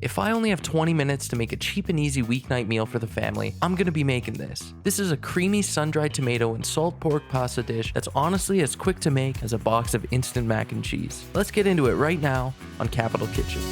If I only have 20 minutes to make a cheap and easy weeknight meal for the family, I'm gonna be making this. This is a creamy sun-dried tomato and salt pork pasta dish that's honestly as quick to make as a box of instant mac and cheese. Let's get into it right now on Capital Kitchen.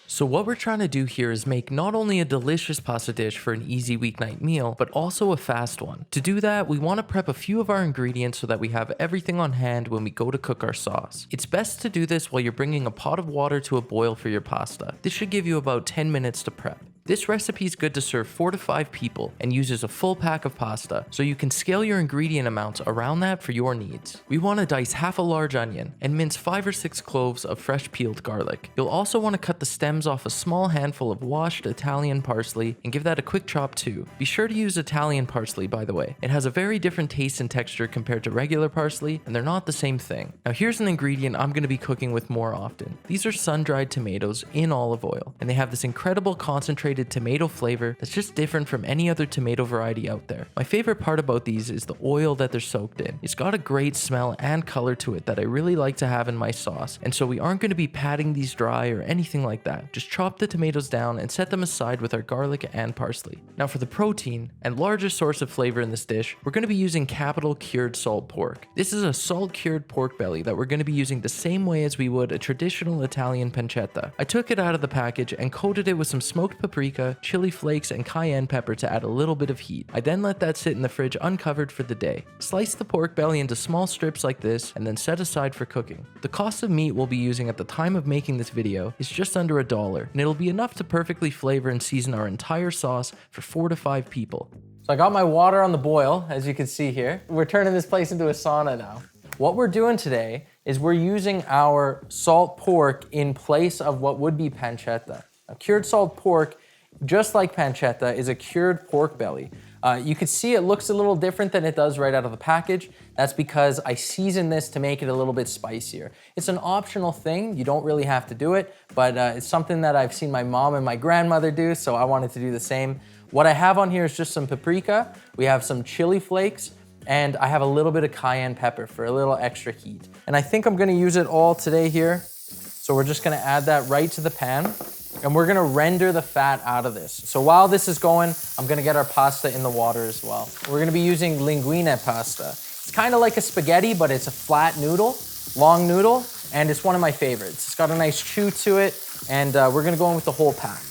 So what we're trying to do here is make not only a delicious pasta dish for an easy weeknight meal, but also a fast one. To do that, we want to prep a few of our ingredients so that we have everything on hand when we go to cook our sauce. It's best to do this while you're bringing a pot of water to a boil for your pasta. This should give you about 10 minutes to prep. This recipe is good to serve 4 to 5 people and uses a full pack of pasta, so you can scale your ingredient amounts around that for your needs. We want to dice half a large onion and mince 5 or 6 cloves of fresh peeled garlic. You'll also want to cut the stems off a small handful of washed Italian parsley and give that a quick chop too. Be sure to use Italian parsley, by the way. It has a very different taste and texture compared to regular parsley, and they're not the same thing. Now here's an ingredient I'm going to be cooking with more often. These are sun-dried tomatoes in olive oil, and they have this incredible concentrated tomato flavor that's just different from any other tomato variety out there. My favorite part about these is the oil that they're soaked in. It's got a great smell and color to it that I really like to have in my sauce, and so we aren't going to be patting these dry or anything like that. Just chop the tomatoes down and set them aside with our garlic and parsley. Now for the protein and largest source of flavor in this dish, we're going to be using Capital cured salt pork. This is a salt cured pork belly that we're going to be using the same way as we would a traditional Italian pancetta. I took it out of the package and coated it with some smoked paprika, chili flakes, and cayenne pepper to add a little bit of heat. I then let that sit in the fridge uncovered for the day. Slice the pork belly into small strips like this and then set aside for cooking. The cost of meat we'll be using at the time of making this video is just under $1, and it'll be enough to perfectly flavor and season our entire sauce for 4 to 5 people. So I got my water on the boil, as you can see here. We're turning this place into a sauna now. What we're doing today is we're using our salt pork in place of what would be pancetta. Now, cured salt pork, just like pancetta, is a cured pork belly. You can see it looks a little different than it does right out of the package. That's because I seasoned this to make it a little bit spicier. It's an optional thing. You don't really have to do it, but it's something that I've seen my mom and my grandmother do, so I wanted to do the same. What I have on here is just some paprika. We have some chili flakes, and I have a little bit of cayenne pepper for a little extra heat. And I think I'm gonna use it all today here. So we're just gonna add that right to the pan. And we're gonna render the fat out of this. So while this is going, I'm gonna get our pasta in the water as well. We're gonna be using linguine pasta. It's kind of like a spaghetti, but it's a flat noodle, long noodle, and it's one of my favorites. It's got a nice chew to it, and we're gonna go in with the whole pack.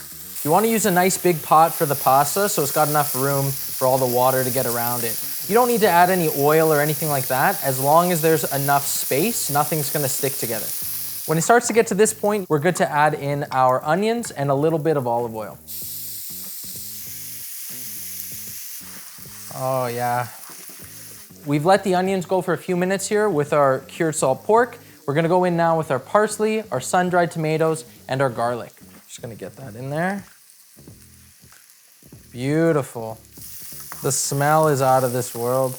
You wanna use a nice big pot for the pasta, so it's got enough room for all the water to get around it. You don't need to add any oil or anything like that. As long as there's enough space, nothing's gonna stick together. When it starts to get to this point, we're good to add in our onions and a little bit of olive oil. Oh yeah. We've let the onions go for a few minutes here with our cured salt pork. We're gonna go in now with our parsley, our sun-dried tomatoes, and our garlic. Just gonna get that in there. Beautiful. The smell is out of this world.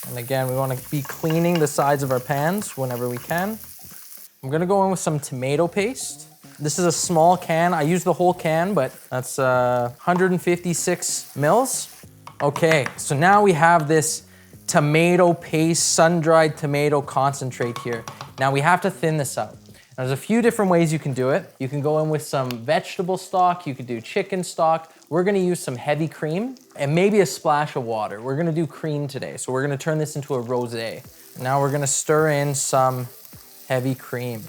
And again, we want to be cleaning the sides of our pans whenever we can. I'm gonna go in with some tomato paste. This is a small can. I use the whole can, but that's 156 mils. Okay, so now we have this tomato paste, sun-dried tomato concentrate here. Now we have to thin this out. Now, there's a few different ways you can do it. You can go in with some vegetable stock, you could do chicken stock. We're gonna use some heavy cream and maybe a splash of water. We're gonna do cream today, so we're gonna turn this into a rosé. Now we're gonna stir in some heavy cream.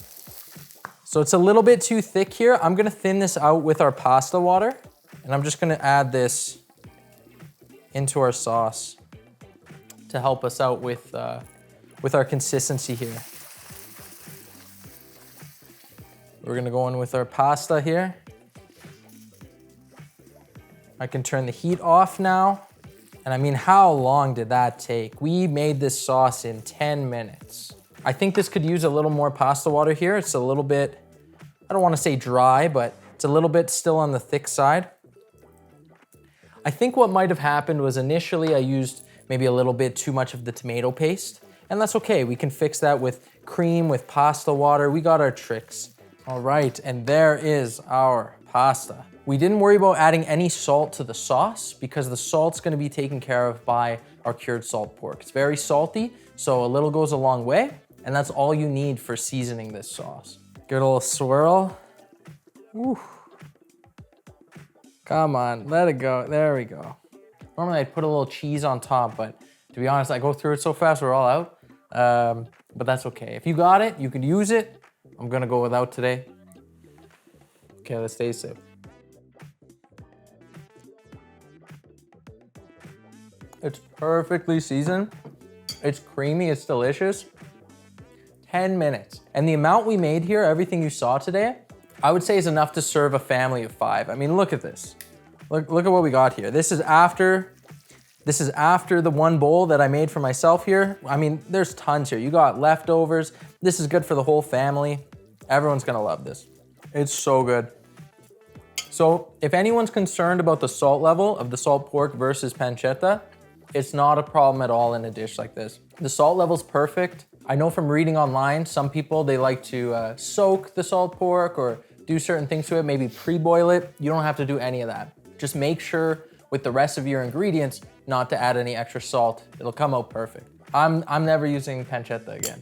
So it's a little bit too thick here. I'm gonna thin this out with our pasta water, and I'm just gonna add this into our sauce to help us out with our consistency here. We're gonna go in with our pasta here. I can turn the heat off now. And I mean, how long did that take? We made this sauce in 10 minutes. I think this could use a little more pasta water here. It's a little bit, I don't wanna say dry, but it's a little bit still on the thick side. I think what might have happened was initially I used maybe a little bit too much of the tomato paste, and that's okay. We can fix that with cream, with pasta water. We got our tricks. All right, and there is our pasta. We didn't worry about adding any salt to the sauce because the salt's gonna be taken care of by our cured salt pork. It's very salty, so a little goes a long way. And that's all you need for seasoning this sauce. Good old swirl. Ooh. Come on, let it go. There we go. Normally I'd put a little cheese on top, but to be honest, I go through it so fast, we're all out. But that's okay. If you got it, you could use it. I'm gonna go without today. Okay, let's taste it. It's perfectly seasoned. It's creamy, it's delicious. 10 minutes. And the amount we made here, everything you saw today, I would say is enough to serve a family of 5. I mean, look at this. Look at what we got here. This is after the one bowl that I made for myself here. I mean, there's tons here. You got leftovers. This is good for the whole family. Everyone's gonna love this. It's so good. So if anyone's concerned about the salt level of the salt pork versus pancetta, it's not a problem at all in a dish like this. The salt level's perfect. I know from reading online, some people, they like to soak the salt pork or do certain things to it, maybe pre-boil it. You don't have to do any of that. Just make sure with the rest of your ingredients not to add any extra salt. It'll come out perfect. I'm never using pancetta again.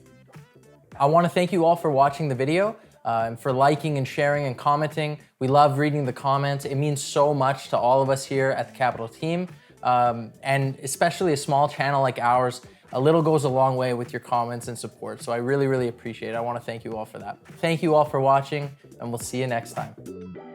I wanna thank you all for watching the video and for liking and sharing and commenting. We love reading the comments. It means so much to all of us here at the Capital team. And especially a small channel like ours, a little goes a long way with your comments and support. So I really, really appreciate it. I wanna thank you all for that. Thank you all for watching, and we'll see you next time.